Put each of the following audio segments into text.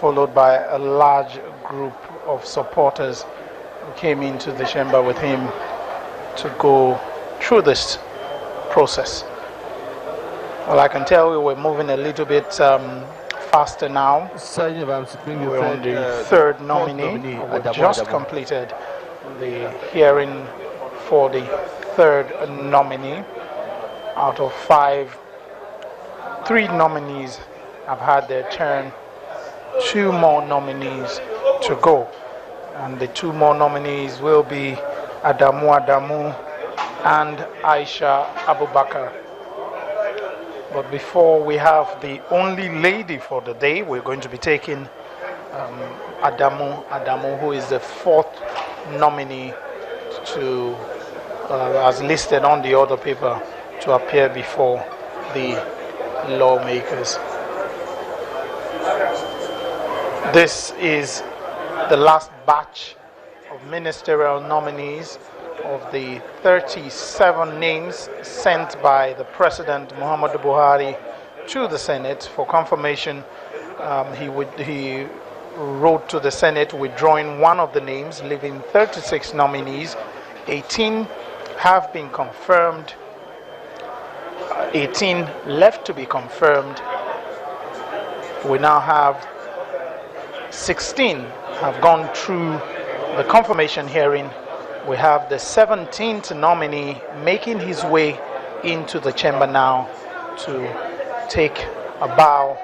followed by a large group of supporters who came into the chamber with him to go through this process. Well, I can tell we're moving a little bit faster now. We're on the third nominee. We've just completed the hearing for the third nominee. Out of 5, 3 nominees have had their turn. 2 more nominees to go. And the 2 more nominees will be Adamu Adamu and Aisha Abubakar. But before we have the only lady for the day, we're going to be taking Adamu Adamu, who is the 4th nominee to, as listed on the order paper, to appear before the lawmakers. This is the last batch of ministerial nominees of the 37 names sent by the President Muhammad Buhari to the Senate for confirmation. He wrote to the Senate withdrawing one of the names, leaving 36 nominees. 18 have been confirmed. 18 left to be confirmed. We now have 16 have gone through the confirmation hearing. We have the 17th nominee making his way into the chamber now to take a bow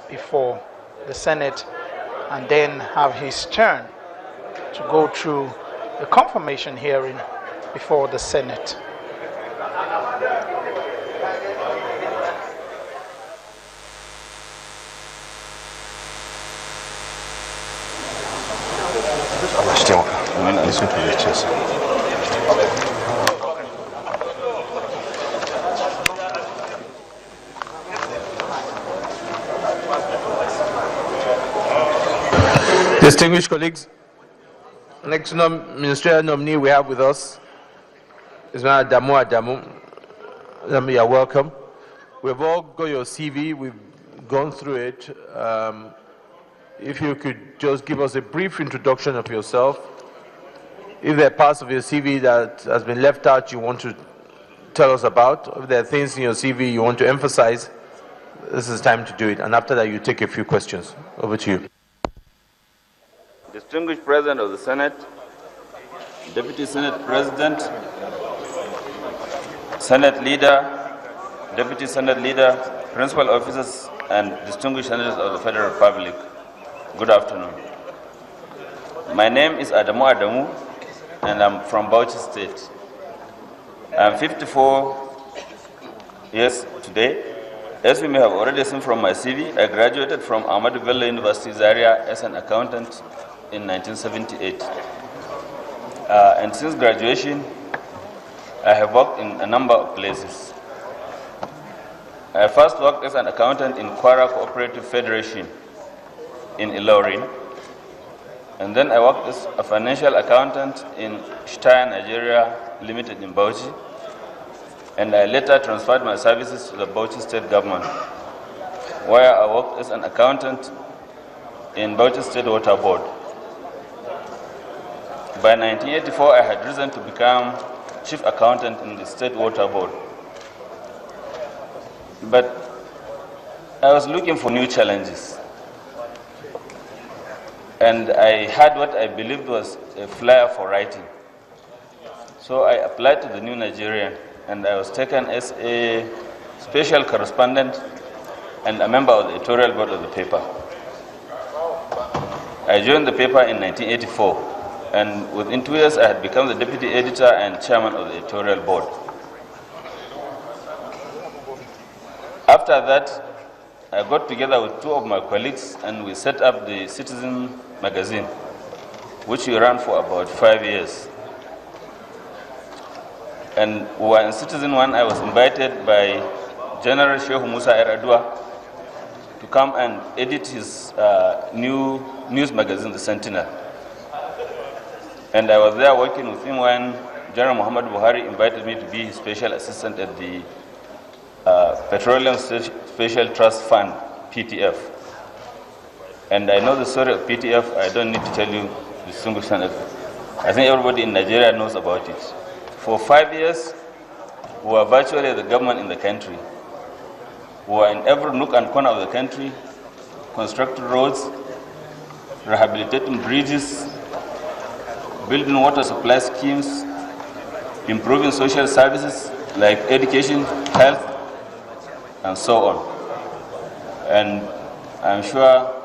before the Senate and then have his turn to go through the confirmation hearing before the Senate. Listen to the chest. Distinguished colleagues, next ministerial nominee we have with us is Adamu Adamu. You are welcome. We've all got your CV. We've gone through it. If you could just give us a brief introduction of yourself. If there are parts of your CV that has been left out you want to tell us about, if there are things in your CV you want to emphasize, this is time to do it. And after that, you take a few questions. Over to you. Distinguished President of the Senate, Deputy Senate President, Senate Leader, Deputy Senate Leader, Principal Officers, and distinguished senators of the Federal Republic, good afternoon. My name is Adamu Adamu, and I'm from Bauchi State. I'm 54 years today. As you may have already seen from my CV, I graduated from Mohammed Bello University, Zaria, as an accountant in 1978. And since graduation, I have worked in a number of places. I first worked as an accountant in Kwara Cooperative Federation in Ilorin. And then I worked as a financial accountant in Shtaya Nigeria Limited in Bauchi. And I later transferred my services to the Bauchi State Government, where I worked as an accountant in Bauchi State Water Board. By 1984, I had risen to become chief accountant in the State Water Board. But I was looking for new challenges. And I had what I believed was a flair for writing. So I applied to the New Nigerian, and I was taken as a special correspondent and a member of the editorial board of the paper. I joined the paper in 1984, and within 2 years I had become the deputy editor and chairman of the editorial board. After that, I got together with 2 of my colleagues and we set up the Citizen magazine, which we ran for about 5 years. And we were in Citizen when I was invited by General Shehu Musa Eradua to come and edit his new news magazine, The Sentinel. And I was there working with him when General Muhammad Buhari invited me to be his special assistant at the Petroleum Special Trust Fund, PTF. And I know the story of PTF. I don't need to tell you the single standard. I think everybody in Nigeria knows about it. For 5 years, we were virtually the government in the country. We were in every nook and corner of the country, constructing roads, rehabilitating bridges, building water supply schemes, improving social services like education, health, and so on. And I'm sure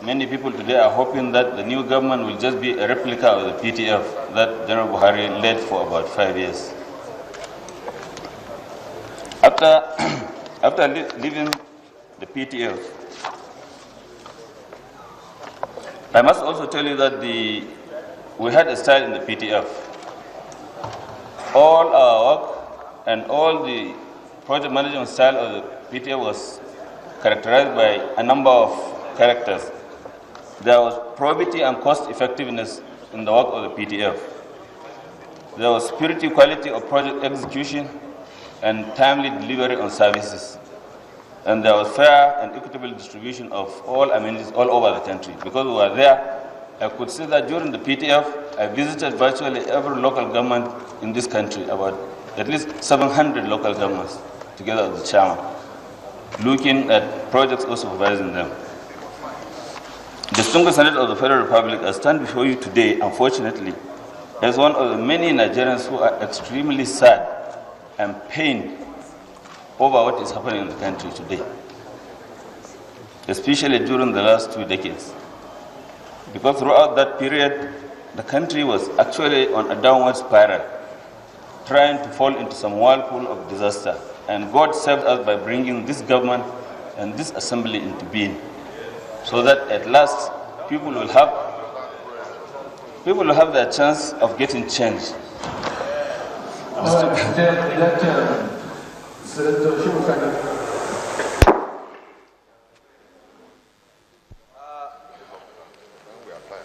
many people today are hoping that the new government will just be a replica of the PTF that General Buhari led for about 5 years. After leaving the PTF, I must also tell you that we had a style in the PTF. All our work and all the project management style of the PTF was characterized by a number of characters. There was probity and cost effectiveness in the work of the PTF. There was purity, quality of project execution, and timely delivery on services. And there was fair and equitable distribution of all amenities all over the country. Because we were there, I could say that during the PTF, I visited virtually every local government in this country, about at least 700 local governments, together with the chairman, looking at projects or supervising them. Distinguished Senator of the Federal Republic, I stand before you today, unfortunately, as one of the many Nigerians who are extremely sad and pained over what is happening in the country today, especially during the last 2 decades. Because throughout that period, the country was actually on a downward spiral, trying to fall into some whirlpool of disaster. And God saved us by bringing this government and this assembly into being, so that at last people will have their chance of getting change.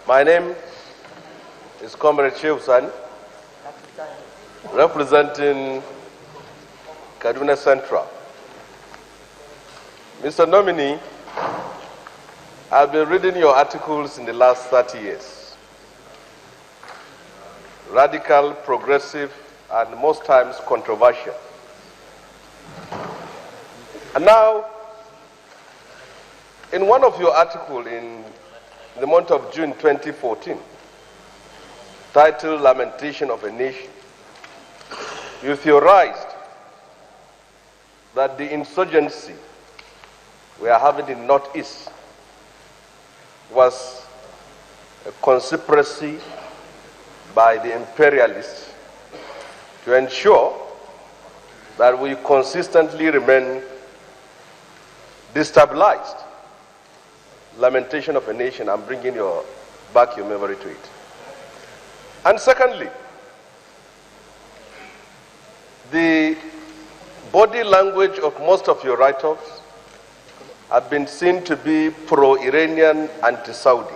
My name is Comrade Sheusan, representing Kaduna Central. Mr. Nominee, I've been reading your articles in the last 30 years. Radical, progressive, and most times controversial. And now, in one of your articles in the month of June 2014, titled Lamentation of a Nation, you theorized that the insurgency we are having in Northeast was a conspiracy by the imperialists to ensure that we consistently remain destabilized. Lamentation of a Nation, I'm bringing back your memory to it. And secondly, the body language of most of your write-offs have been seen to be pro-Iranian, anti-Saudi.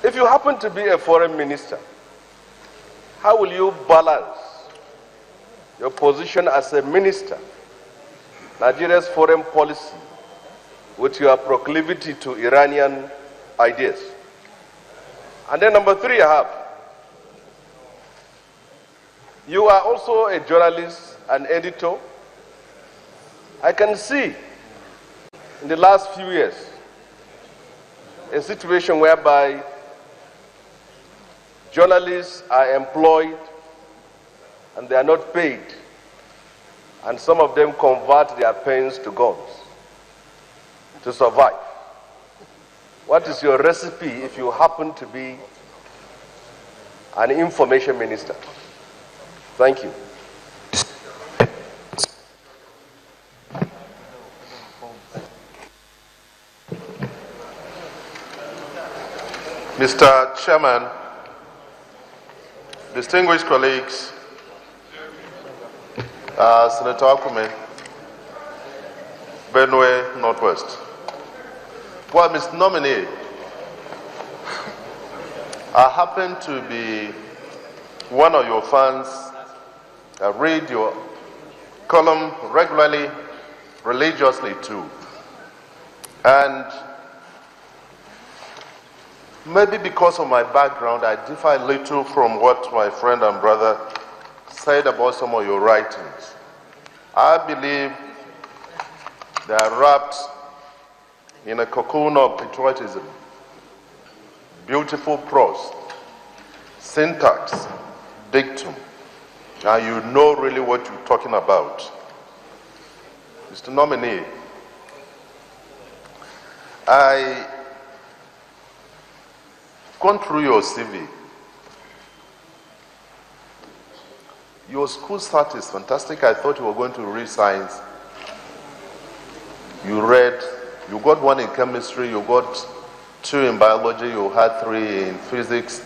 If you happen to be a foreign minister, how will you balance your position as a minister, Nigeria's foreign policy, with your proclivity to Iranian ideas? And then number three, you are also a journalist, an editor. I can see in the last few years a situation whereby journalists are employed and they are not paid, and some of them convert their pens to guns to survive. What is your recipe if you happen to be an information minister? Thank you. Mr. Chairman, distinguished colleagues, Senator Akume, Benue Northwest. Well, Mr. Nominee, I happen to be one of your fans. I read your column regularly, religiously too. And maybe because of my background, I differ a little from what my friend and brother said about some of your writings. I believe they are wrapped in a cocoon of patriotism, beautiful prose, syntax, dictum, and you know really what you're talking about. Mr. Nominee, I've gone through your CV. Your school start is fantastic. I thought you were going to read science. You got 1 in chemistry, you got 2 in biology, you had 3 in physics.